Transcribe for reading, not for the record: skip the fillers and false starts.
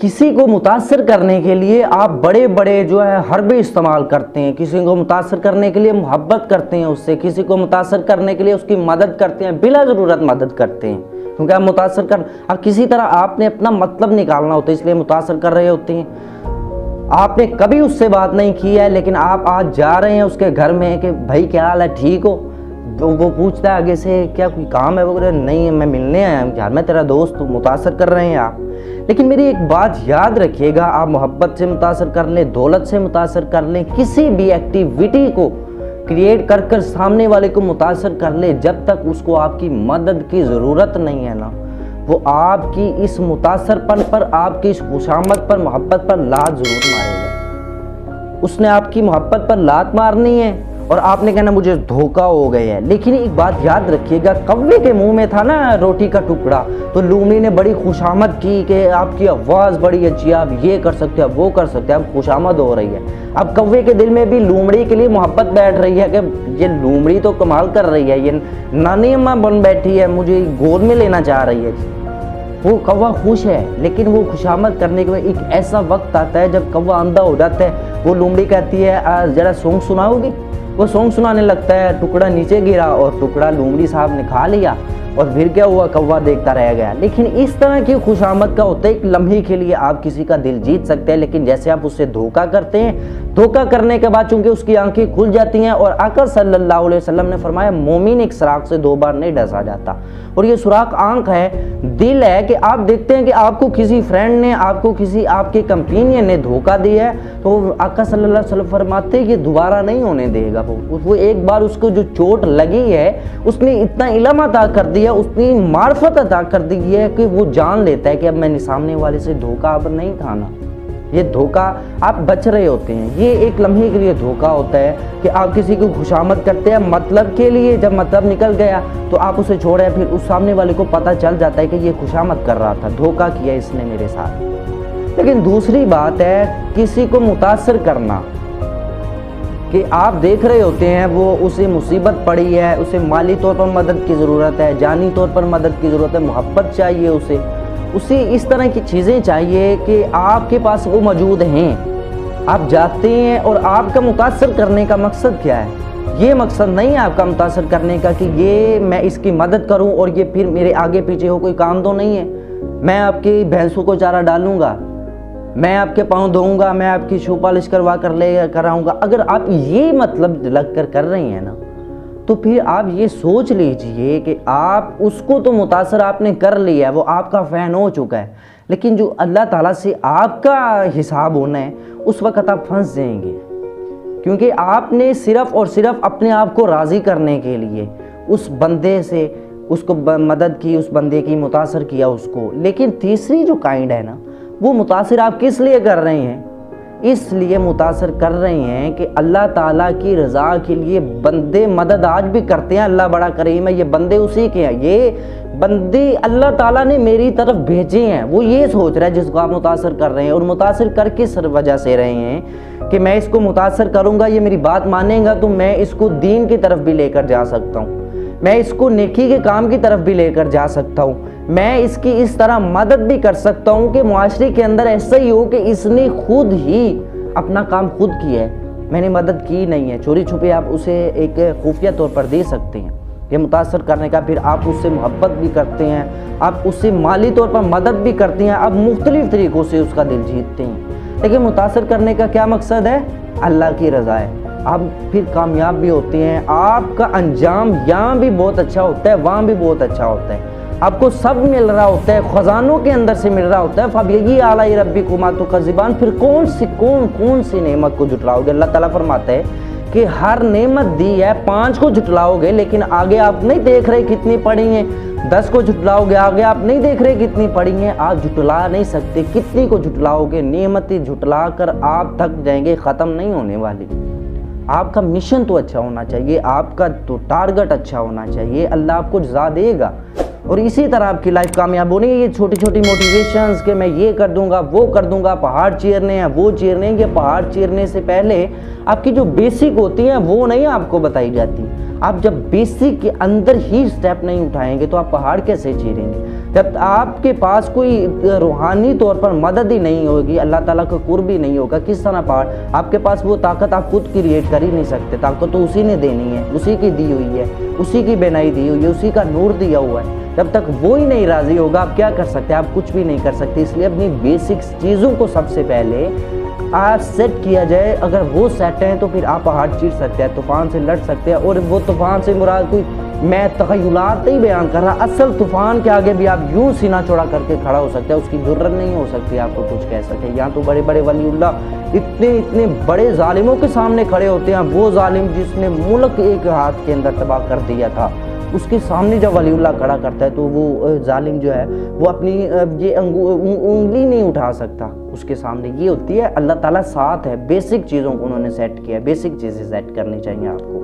کسی کو متاثر کرنے کے لیے آپ بڑے بڑے جو ہے حربے استعمال کرتے ہیں، کسی کو متاثر کرنے کے لیے محبت کرتے ہیں اس سے، کسی کو متاثر کرنے کے لیے اس کی مدد کرتے ہیں، بلا ضرورت مدد کرتے ہیں، کیونکہ آپ متاثر کسی طرح آپ نے اپنا مطلب نکالنا ہوتا ہے، اس لیے متاثر کر رہے ہوتے ہیں۔ آپ نے کبھی اس سے بات نہیں کی ہے، لیکن آپ آج جا رہے ہیں اس کے گھر میں کہ بھائی کیا حال ہے، ٹھیک ہو؟ وہ پوچھتا ہے آگے سے کیا کوئی کام ہے، وہ کہتا ہے نہیں میں ملنے آیا ہوں، کیا میں تیرا دوست ہوں، متاثر کر رہے ہیں آپ۔ لیکن میری ایک بات یاد رکھیے گا، آپ محبت سے متاثر کر لیں، دولت سے متاثر کر لیں، کسی بھی ایکٹیویٹی کو کریٹ کر سامنے والے کو متاثر کر لیں، جب تک اس کو آپ کی مدد کی ضرورت نہیں ہے نا، وہ آپ کی اس متاثر پن پر، آپ کی اس خوشامد پر، محبت پر لات ضرور مارے گا۔ اس نے آپ کی محبت پر لات مارنی ہے اور آپ نے کہنا مجھے دھوکہ ہو گیا ہے۔ لیکن ایک بات یاد رکھیے گا، کوے کے منہ میں تھا نا روٹی کا ٹکڑا، تو لومڑی نے بڑی خوشامد کی کہ آپ کی آواز بڑی اچھی ہے، آپ یہ کر سکتے ہیں، وہ کر سکتے ہیں، اب خوشامد ہو رہی ہے۔ اب کوے کے دل میں بھی لومڑی کے لیے محبت بیٹھ رہی ہے کہ یہ لومڑی تو کمال کر رہی ہے، یہ نانی اماں بن بیٹھی ہے، مجھے گود میں لینا چاہ رہی ہے۔ وہ کوا خوش ہے، لیکن وہ خوشامد کرنے کے بعد ایک ایسا وقت آتا ہے جب کوا اندھا ہو جاتا ہے، وہ لومڑی کہتی ہے ذرا سونگ سناؤ گی؟ وہ سونگ سنانے لگتا ہے، ٹکڑا نیچے گرا اور ٹکڑا لومڑی صاحب نے کھا لیا، اور پھر کیا ہوا، کوا دیکھتا رہ گیا۔ لیکن اس طرح کی خوشامد کا ہوتا ہے، ایک لمحے کے لیے آپ کسی کا دل جیت سکتے ہیں، لیکن جیسے آپ اس سے دھوکہ کرتے ہیں، دھوکہ کرنے کے بعد چونکہ اس کی آنکھیں کھل جاتی ہیں، اور آقا صلی اللہ علیہ وسلم نے فرمایا مومن ایک سراغ سے 2 بار نہیں ڈسا جاتا، اور یہ سوراخ آنکھ ہے، دل ہے، کہ آپ دیکھتے ہیں کہ آپ کو کسی فرینڈ نے، آپ کو کسی آپ کے کمپینین نے دھوکہ دیا ہے، تو آقا صلی اللہ علیہ وسلم فرماتے ہیں کہ دوبارہ نہیں ہونے دے گا۔ وہ ایک بار اس کو جو چوٹ لگی ہے، اس نے اتنا علم عطا کر دیا، اس نے معرفت عطا کر دی ہے کہ وہ جان لیتا ہے کہ اب میں نے سامنے والے سے دھوکہ اب نہیں کھانا۔ یہ دھوکہ آپ بچ رہے ہوتے ہیں، یہ ایک لمحے کے لیے دھوکہ ہوتا ہے کہ آپ کسی کو خوشامد کرتے ہیں مطلب کے لیے، جب مطلب نکل گیا تو آپ اسے چھوڑیں، پھر اس سامنے والے کو پتہ چل جاتا ہے کہ یہ خوشامد کر رہا تھا، دھوکہ کیا اس نے میرے ساتھ۔ لیکن دوسری بات ہے کسی کو متاثر کرنا، کہ آپ دیکھ رہے ہوتے ہیں وہ اسے مصیبت پڑی ہے، اسے مالی طور پر مدد کی ضرورت ہے، جانی طور پر مدد کی ضرورت ہے، محبت چاہیے اسے اس طرح کی چیزیں چاہیے کہ آپ کے پاس وہ موجود ہیں، آپ جاتے ہیں، اور آپ کا متاثر کرنے کا مقصد کیا ہے؟ یہ مقصد نہیں ہے آپ کا متاثر کرنے کا کہ یہ میں اس کی مدد کروں اور یہ پھر میرے آگے پیچھے ہو، کوئی کام تو نہیں ہے، میں آپ کی بھینسوں کو چارہ ڈالوں گا، میں آپ کے پاؤں دھوؤں گا، میں آپ کی شو پالش کروا کر لے کراؤں گا۔ اگر آپ یہ مطلب لگ کر رہی ہیں نا، تو پھر آپ یہ سوچ لیجئے کہ آپ اس کو تو متاثر آپ نے کر لیا ہے، وہ آپ کا فین ہو چکا ہے، لیکن جو اللہ تعالیٰ سے آپ کا حساب ہونا ہے، اس وقت آپ پھنس جائیں گے، کیونکہ آپ نے صرف اور صرف اپنے آپ کو راضی کرنے کے لیے اس بندے سے اس کو مدد کی، اس بندے کی متاثر کیا اس کو۔ لیکن تیسری جو کائنڈ ہے نا، وہ متاثر آپ کس لیے کر رہے ہیں؟ اس لیے متاثر کر رہے ہیں کہ اللہ تعالیٰ کی رضا کے لیے بندے مدد آج بھی کرتے ہیں، اللہ بڑا کریم ہے، یہ بندے اسی کے ہیں، یہ بندے اللہ تعالیٰ نے میری طرف بھیجے ہیں، وہ یہ سوچ رہا ہے جس کو آپ متاثر کر رہے ہیں، اور متاثر کر کس وجہ سے رہے ہیں کہ میں اس کو متاثر کروں گا، یہ میری بات مانیں گا تو میں اس کو دین کی طرف بھی لے کر جا سکتا ہوں، میں اس کو نیکی کے کام کی طرف بھی لے کر جا سکتا ہوں، میں اس کی اس طرح مدد بھی کر سکتا ہوں کہ معاشرے کے اندر ایسا ہی ہو کہ اس نے خود ہی اپنا کام خود کیا ہے، میں نے مدد کی نہیں ہے، چوری چھپے آپ اسے ایک خفیہ طور پر دے سکتے ہیں۔ یہ متاثر کرنے کا، پھر آپ اس سے محبت بھی کرتے ہیں، آپ اس سے مالی طور پر مدد بھی کرتے ہیں، آپ مختلف طریقوں سے اس کا دل جیتتے ہیں۔ لیکن متاثر کرنے کا کیا مقصد ہے؟ اللہ کی رضا ہے، آپ پھر کامیاب بھی ہوتے ہیں، آپ کا انجام یہاں بھی بہت اچھا ہوتا ہے، وہاں بھی بہت اچھا ہوتا ہے، آپ کو سب مل رہا ہوتا ہے، خزانوں کے اندر سے مل رہا ہوتا ہے۔ فَبِأَيِّ آلَاءِ رَبِّكُمَا تُكَذِّبَانِ، پھر کون سی نعمت کو جھٹلاؤ گے؟ اللہ تعالیٰ فرماتا ہے کہ ہر نعمت دی ہے، 5 کو جھٹلاؤ گے، لیکن آگے آپ نہیں دیکھ رہے کتنی پڑی ہیں، 10 کو جھٹلاؤ گے، آگے آپ نہیں دیکھ رہے کتنی پڑی ہیں، آپ جھٹلا نہیں سکتے، کتنی کو جھٹلاؤ گے؟ نعمتیں جھٹلا کر آپ تھک جائیں گے، ختم نہیں ہونے والی۔ آپ کا مشن تو اچھا ہونا چاہیے، آپ کا تو ٹارگٹ اچھا ہونا چاہیے، اللہ آپ کو جزا دے گا، اور اسی طرح آپ کی لائف کامیاب ہونی ہے۔ یہ چھوٹی چھوٹی موٹیویشنز کہ میں یہ کر دوں گا، وہ کر دوں گا، پہاڑ چیرنے ہیں، وہ چیرنے ہیں، یہ پہاڑ چیرنے سے پہلے آپ کی جو بیسک ہوتی ہیں وہ نہیں آپ کو بتائی جاتی۔ آپ جب بیسک کے اندر ہی سٹیپ نہیں اٹھائیں گے تو آپ پہاڑ کیسے چیریں گے؟ جب آپ کے پاس کوئی روحانی طور پر مدد ہی نہیں ہوگی، اللہ تعالیٰ کا قرب ہی نہیں ہوگا، کس طرح پہاڑ؟ آپ کے پاس وہ طاقت آپ خود کریٹ کر ہی نہیں سکتے، طاقت تو اسی نے دینی ہے، اسی کی دی ہوئی ہے، اسی کی بینائی دی ہوئی ہے، اسی کا نور دیا ہوا ہے۔ جب تک وہ ہی نہیں راضی ہوگا آپ کیا کر سکتے ہیں؟ آپ کچھ بھی نہیں کر سکتے۔ اس لیے اپنی بیسکس چیزوں کو سب سے پہلے آپ سیٹ کیا جائے، اگر وہ سیٹ ہیں تو پھر آپ پہاڑ چیر سکتے ہیں، طوفان سے لڑ سکتے ہیں۔ اور وہ طوفان سے مراد کوئی میں تخیلات نہیں بیان کر رہا، اصل طوفان کے آگے بھی آپ یوں سینہ چوڑا کر کے کھڑا ہو سکتے ہیں، اس کی جرأت نہیں ہو سکتی آپ کو کچھ کہہ سکے۔ یہاں تو بڑے بڑے ولی اللہ اتنے بڑے ظالموں کے سامنے کھڑے ہوتے ہیں، وہ ظالم جس نے ملک ایک ہاتھ کے اندر تباہ کر دیا تھا، اس کے سامنے جب ولی اللہ کھڑا کرتا ہے تو وہ ظالم جو ہے وہ اپنی یہ انگلی نہیں اٹھا سکتا اس کے سامنے۔ یہ ہوتی ہے اللہ تعالیٰ ساتھ ہے، بیسک چیزوں کو انہوں نے سیٹ کیا ہے، بیسک چیزیں سیٹ کرنی چاہیے آپ کو۔